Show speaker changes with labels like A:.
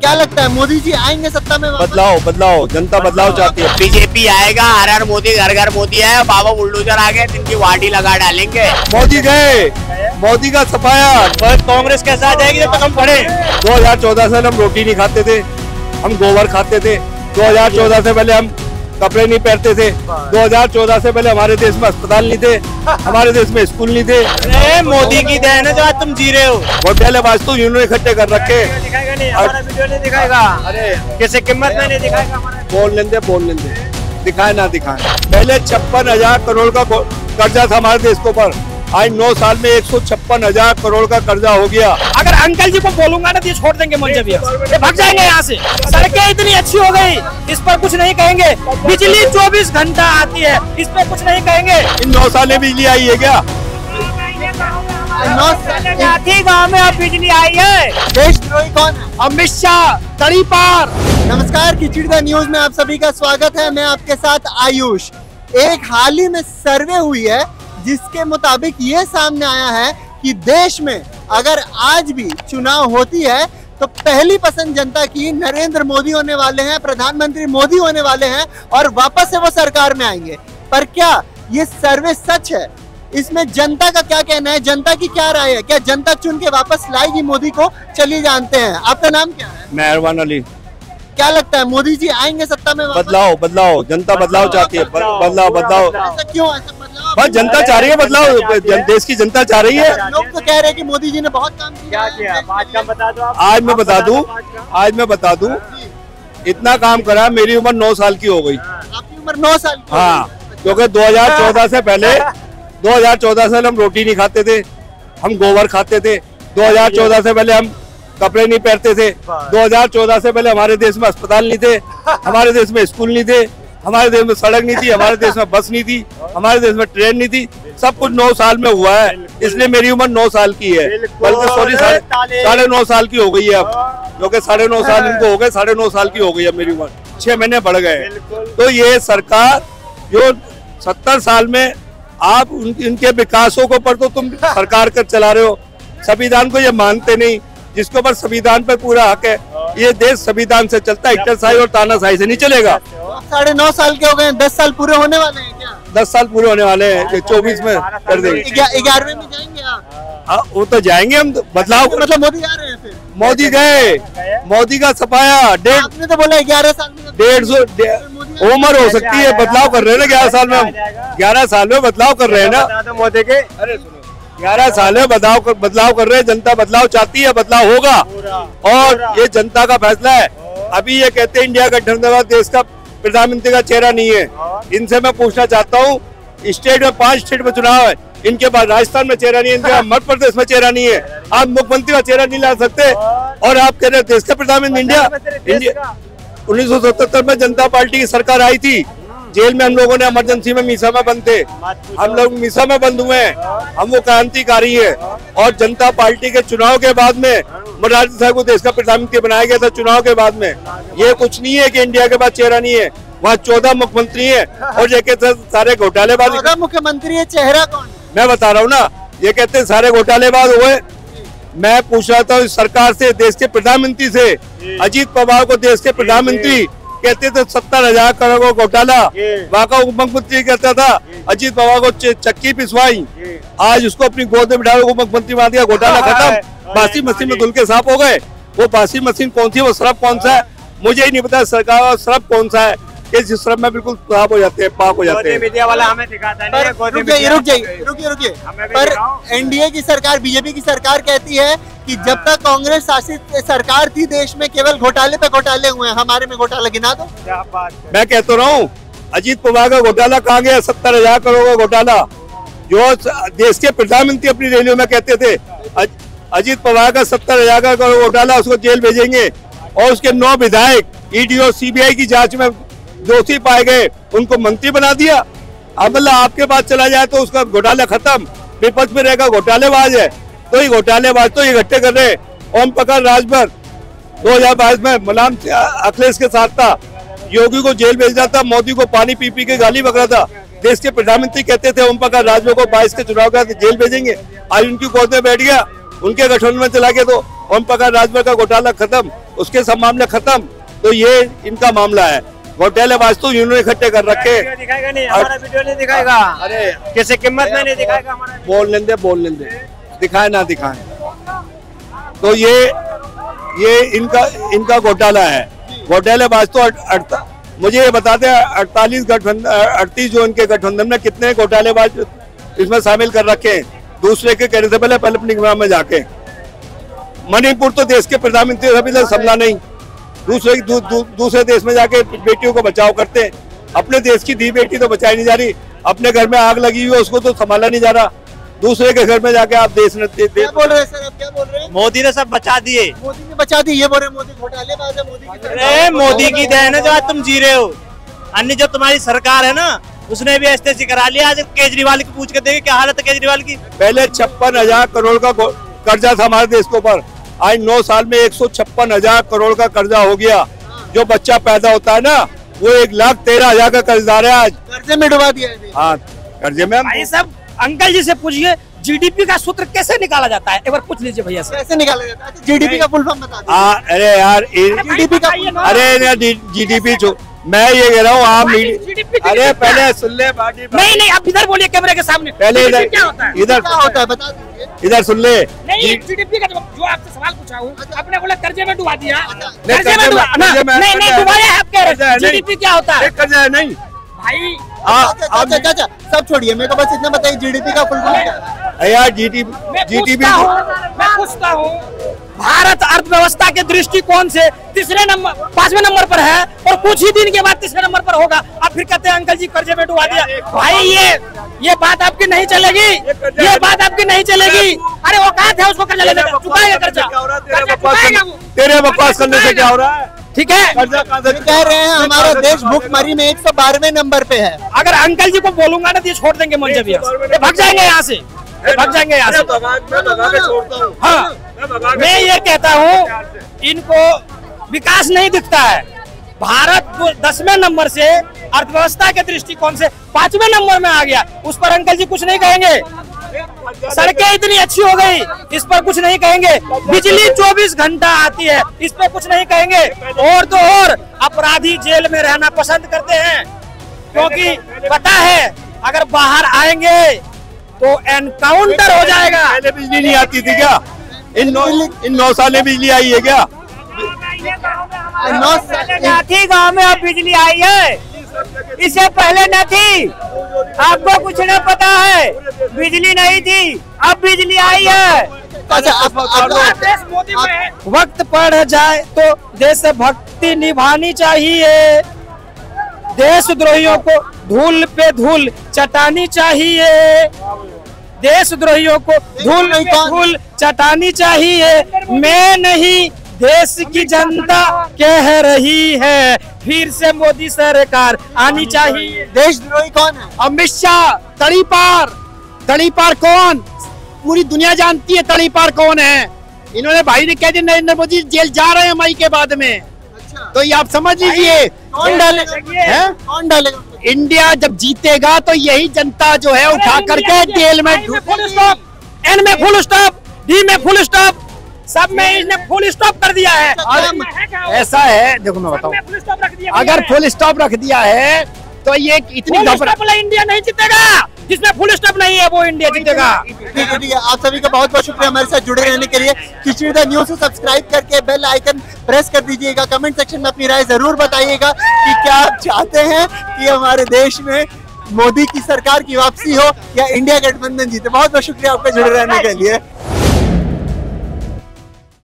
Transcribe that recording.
A: क्या लगता है मोदी जी आएंगे सत्ता में?
B: बदलाव जनता बदलाव चाहती है।
C: बीजेपी आएगा, हर हर मोदी, घर घर मोदी है। बाबा बुलडोजर आ गए, इनकी वाटी लगा डालेंगे।
B: मोदी गए, मोदी का सफाया।
C: कांग्रेस के साथ जाएगी जब तक हम पढ़े।
B: 2014 से हम रोटी नहीं खाते थे, हम गोबर खाते थे। 2014 से पहले हम कपड़े नहीं पहनते थे। 2014 से पहले हमारे देश में अस्पताल नहीं थे, हमारे देश में स्कूल नहीं थे।
C: अरे मोदी की देन है जो आज तुम जी रहे हो।
B: घोटाले वास्तु इन्होंने इकट्ठे कर रखे।
C: दिखाएगा नहीं, हमारा वीडियो नहीं दिखाएगा। अरे किसी कीमत में नहीं दिखाएगा।
B: बोल लेंगे दिखाए ना दिखाए। पहले 56,000 करोड़ का कर्जा था हमारे देश के ऊपर। आज 9 साल में 156,000 करोड़ का कर्जा हो गया।
C: अगर अंकल जी को बोलूंगा ना तो ये छोड़ देंगे मुझे भी, ये भाग जाएंगे यहाँ से। सड़कें इतनी अच्छी हो गई, इस पर कुछ नहीं कहेंगे। बिजली 24 घंटा आती है, इस पर कुछ नहीं कहेंगे।
B: इन 9 साल में बिजली आई है क्या?
C: गाँव में अब बिजली आई है।
A: देशद्रोही कौन है?
C: अमित शाह, तड़ी पार।
A: नमस्कार, खिचड़ी न्यूज में आप सभी का स्वागत है। मैं आपके साथ आयुष। एक हाल ही में सर्वे हुई है जिसके मुताबिक ये सामने आया है कि देश में अगर आज भी चुनाव होती है तो पहली पसंद जनता की नरेंद्र मोदी होने वाले हैं, प्रधानमंत्री मोदी होने वाले हैं और वापस से वो सरकार में आएंगे। पर क्या ये सर्वे सच है? इसमें जनता का क्या कहना है? जनता की क्या राय है? क्या जनता चुन के वापस लाएगी मोदी को? चलिए जानते हैं। आपका नाम क्या है?
B: मेहरबान अली।
A: क्या लगता है मोदी जी आएंगे सत्ता में?
B: बदलाव जनता बदलाव चाहती है। बदलाव
A: ऐसा क्यों? ऐसा बदलाव
B: बस जनता चाह रही है, बदलाव देश की जनता चाह रही है।
A: लोग तो कह रहे हैं कि मोदी जी ने बहुत काम किया।
B: आज मैं बता दूं इतना काम करा। मेरी उम्र 9 साल की हो गई।
A: आपकी उम्र 9 साल की?
B: हाँ, क्योंकि 2014 से पहले 2014 से हम रोटी नहीं खाते थे, हम गोबर खाते थे। 2014 से पहले हम कपड़े नहीं पहनते थे। 2014 से पहले हमारे देश में अस्पताल नहीं थे, हमारे देश में स्कूल नहीं थे, हमारे देश में सड़क नहीं थी, हमारे देश में बस नहीं थी, हमारे देश में ट्रेन नहीं थी। सब कुछ 9 साल में हुआ है, इसलिए मेरी उम्र 9 साल की है। बल्कि सॉरी 9.5 साल की हो गई है अब, क्योंकि 9.5 साल इनको हो गए। 9.5 साल की हो गई है मेरी उम्र, 6 महीने बढ़ गए। तो ये सरकार जो 70 साल में आप इनके विकासों को पर तो तुम सरकार कर चला रहे हो। संविधान को ये मानते नहीं, जिसके ऊपर संविधान पर पूरा हक है। ये देश संविधान से चलता है, हिटलरशाही और तानाशाही से नहीं चलेगा।
A: 9.5 साल के हो गए, 10 साल पूरे होने वाले हैं क्या?
B: 10 साल पूरे होने वाले हैं, 24 में कर देंगे।
A: 11वें में जाएंगे आप?
B: वो तो जाएंगे हम। बदलाव
A: मतलब मोदी आ रहे हैं फिर?
B: मोदी गए, मोदी का सफाया।
A: आपने तो बोला 11 साल में
B: 150 उम्र हो सकती है। बदलाव कर रहे हैं ना 11 साल में। हम 11 साल में बदलाव कर रहे हैं ना मोदी के। 11 साल में बदलाव कर रहे हैं। जनता बदलाव चाहती है, बदलाव होगा और ये जनता का फैसला है। अभी ये कहते हैं इंडिया का देश का प्रधानमंत्री का चेहरा नहीं है। इनसे मैं पूछना चाहता हूँ, स्टेट में 5 स्टेट में चुनाव है, इनके बाद राजस्थान में चेहरा नहीं है, इनके मध्य प्रदेश में चेहरा नहीं है। आप मुख्यमंत्री का चेहरा नहीं ला सकते और आप कह रहे देश का प्रधानमंत्री इंडिया। 1977 में जनता पार्टी की सरकार आई थी। जेल में हम लोगों ने इमरजेंसी में मीसा में बंद थे, हम लोग मीसा में बंद हुए हैं। हम वो क्रांतिकारी है। और जनता पार्टी के चुनाव के बाद में मोरारजी साहब को देश का प्रधानमंत्री बनाया गया था। चुनाव के बाद में ये कुछ नहीं है कि इंडिया के पास चेहरा नहीं है। वहाँ 14 मुख्यमंत्री है और ये कहते सारे घोटालेबाज।
A: 14 मुख्यमंत्री है, चेहरा कौन?
B: मैं बता रहा हूँ ना, ये कहते हैं सारे घोटालेबाज हुए। मैं पूछ रहा था सरकार से, देश के प्रधानमंत्री से, अजीत पवार को देश के प्रधानमंत्री कहते थे 70,000 करोड़ का घोटाला। वहाँ का उप मुख्यमंत्री कहता था अजीत पवार को चक्की पिसवाई। आज उसको अपनी गोद में बिठा उप मुख्यमंत्री मान दिया। घोटाला खत्म, बासी मशीन में धुल के साफ हो गए। वो बासी मशीन कौन सी, वो सरफ कौन सा है मुझे ही नहीं पता। सरकार और सरफ कौन सा है, जिस सरफ में बिल्कुल साफ हो जाते हैं, पाक हो जाते हैं।
C: मीडिया वाला हमें दिखाता नहीं है।
A: रुकिए। पर एनडीए की सरकार, बीजेपी की सरकार कहती है कि जब तक कांग्रेस शासित सरकार थी देश में केवल घोटाले पे घोटाले हुए हैं, हमारे में घोटाला गिना दो।
B: मैं कहता रहा हूँ अजीत पवार का घोटाला कहाँ गया? 70,000 करोड़ का घोटाला जो देश के प्रधानमंत्री अपनी रैलियों में कहते थे। अजीत पवार का 70,000 करोड़ घोटाला, उसको जेल भेजेंगे। और उसके 9 विधायक ईडी और सीबीआई की जांच में दोषी पाए गए, उनको मंत्री बना दिया। अब मतलब आपके पास चला जाए तो उसका घोटाला खत्म, विपक्ष में रहेगा घोटालेबाज है। तो ये घोटालेबाज तो ये इकट्ठे कर रहे। ओम प्रकाश राजभर 2022 में मुलायम अखिलेश के साथ था, योगी को जेल भेज रहा था, मोदी को पानी पी पी के गाली बक रहा था। देश के प्रधानमंत्री कहते थे ओम प्रकाश राजभर को 22 के चुनाव का जेल भेजेंगे। आज उनकी गोद में बैठ गया, उनके गठबंधन में चला गया। तो ओम प्रकाश राजभर का घोटाला खत्म, उसके सब मामले खत्म, तो ये इनका मामला है। घोटालेबाज तो इन्होंने इकट्ठे कर रखे।
C: दिखाएगा नहीं, हमारा वीडियो नहीं दिखाएगा।
B: अरे
C: किसी कीमत में नहीं दिखाएगा हमारा।
B: बोल लेंदे दिखाए ना दिखाए, तो ये इनका घोटाला है। घोटालेबाज तो मुझे ये बताते हैं 38 जो इनके गठबंधन में कितने घोटालेबाज इसमें शामिल कर रखे हैं। दूसरे के कहने से पहले अपनी ग्राम में जाके, मणिपुर तो देश के प्रधानमंत्री अभी तक संभला नहीं, दूसरे देश में जाके बेटियों को बचाव करते हैं। अपने देश की दी बेटी तो बचाई नहीं जा रही, अपने घर में आग लगी हुई है उसको तो संभाला नहीं जा रहा, दूसरे के घर में जाके आप देश ने
A: क्या बोल रहे हैं सर, आप क्या बोल रहे हैं?
C: मोदी ने सब बचा दिए,
A: मोदी ने बचा दी, ये बोल रहे हैं मोदी घोटालेबाज है, मोदी की
C: अरे मोदी की देन है जो आज तुम जी रहे हो। अन्य जो तुम्हारी सरकार है ना, उसने भी एसटीसी करा लिया। आज केजरीवाल की पूछ के देखे क्या हालत है केजरीवाल की।
B: पहले 56,000 करोड़ का कर्जा था हमारे देश के ऊपर, आज 9 साल में 156,000 करोड़ का कर्जा हो गया। जो बच्चा पैदा होता है ना, वो 1,13,000 का कर्जदार है आज।
A: कर्जे में डुबा दिया है।
B: हाँ, कर्जे में।
C: भाई साहब अंकल जी से पूछिए जीडीपी का सूत्र कैसे निकाला जाता है, एक बार पूछ लीजिए भैया से।
A: कैसे निकाला जाता है? जीडीपी का फुल फॉर्म बता दीजिए।
B: अरे यार
A: जीडीपी का,
B: अरे जीडीपी मैं ये कह रहा हूँ आप अरे पहले सुन ले।
C: नहीं आप इधर बोलिए कैमरे के सामने।
B: पहले इधर
A: क्या होता है बता दीजिए।
B: इधर सुन ले।
C: नहीं जीडीपी का जो आपसे सवाल पूछा हूँ, आपने बोला कर्जे में डुबा दिया।
B: नहीं
C: डुबाया है, आप कह रहे हैं जीडीपी क्या होता है?
B: कर्जा है नहीं
C: भाई।
A: अच्छा सब छोड़िए, मेरे को बस इतना बताइए जीडीपी का फुल फॉर्म क्या है?
B: यार जीडीपी
C: मैं पूछता हूँ, भारत अर्थव्यवस्था के दृष्टिकोण से 5वें नंबर पर है और कुछ ही दिन के बाद 3रे नंबर पर होगा। आप फिर कहते हैं अंकल जी कर्जे में डुबा दिया। भाई ये बात आपकी नहीं चलेगी, ये बात आपकी नहीं चलेगी। अरे औकात है उसको कर्जा लेने का, चुकाएगा कर्जा।
B: तेरे बकवास करने से क्या हो रहा है?
C: ठीक है,
A: कह रहे हैं हमारा देश भुखमरी में 112वें नंबर पे है।
C: अगर अंकल जी को बोलूंगा ना तो ये छोड़ देंगे मंच भैया, भाग जाएंगे यहाँ से, भाग जाएंगे यहाँ से। हाँ, मैं ये कहता हूँ इनको विकास नहीं दिखता है। भारत 10वें नंबर से अर्थव्यवस्था के दृष्टिकोण से 5वें नंबर में आ गया, उस पर अंकल जी कुछ नहीं कहेंगे। सड़कें इतनी अच्छी हो गई, इस पर कुछ नहीं कहेंगे। बिजली 24 घंटा आती है, इस पर कुछ नहीं कहेंगे। और तो और अपराधी जेल में रहना पसंद करते हैं, क्योंकि पता है अगर बाहर आएंगे तो एनकाउंटर हो जाएगा।
B: पहले बिजली नहीं आती थी क्या? इन 9 साल में बिजली आई है क्या?
A: 9 साल
C: थी गाँव में, अब बिजली आई है, इससे पहले न थी। आपको कुछ नहीं पता है, बिजली नहीं थी, अब बिजली आई है। वक्त पड़ जाए तो देशभक्ति निभानी चाहिए, देशद्रोहियों को धूल पे धूल चटानी चाहिए, देशद्रोहियों को धूल पे धूल चटानी चाहिए। मैं नहीं देश की जनता कह रही है, फिर से मोदी सरकार आनी चाहिए।
A: देशद्रोही कौन है?
C: अमित शाह। तड़ीपार कौन? पूरी दुनिया जानती है तड़ीपार कौन है। इन्होंने भाई ने कह दिया नरेंद्र मोदी जेल जा रहे हैं मई के बाद में।
A: अच्छा।
C: तो ये आप समझ लीजिए
A: कौन डालेगा? कौन डालेगा?
C: इंडिया जब जीतेगा तो यही जनता जो है उठा करके जेल में। फुल स्टॉप, एन में फुल स्टॉप, डी में फुल स्टॉप, सब में इसने फुल स्टॉप कर दिया है। ऐसा है, देखो मैं बताऊं, अगर फुल स्टॉप रख दिया है तो ये इतनी इंडिया नहीं जीतेगा। जिसमें फुल स्टॉप नहीं है वो इंडिया जीतेगा।
A: ठीक है, आप सभी का बहुत बहुत शुक्रिया हमारे साथ जुड़े रहने के लिए। खिचड़ी द न्यूज़ को सब्सक्राइब करके बेल आइकन प्रेस कर दीजिएगा। कमेंट सेक्शन में अपनी राय जरूर बताइएगा कि क्या आप चाहते हैं कि हमारे देश में मोदी की सरकार की वापसी हो या इंडिया गठबंधन जीते। बहुत बहुत शुक्रिया आपका जुड़े रहने के लिए।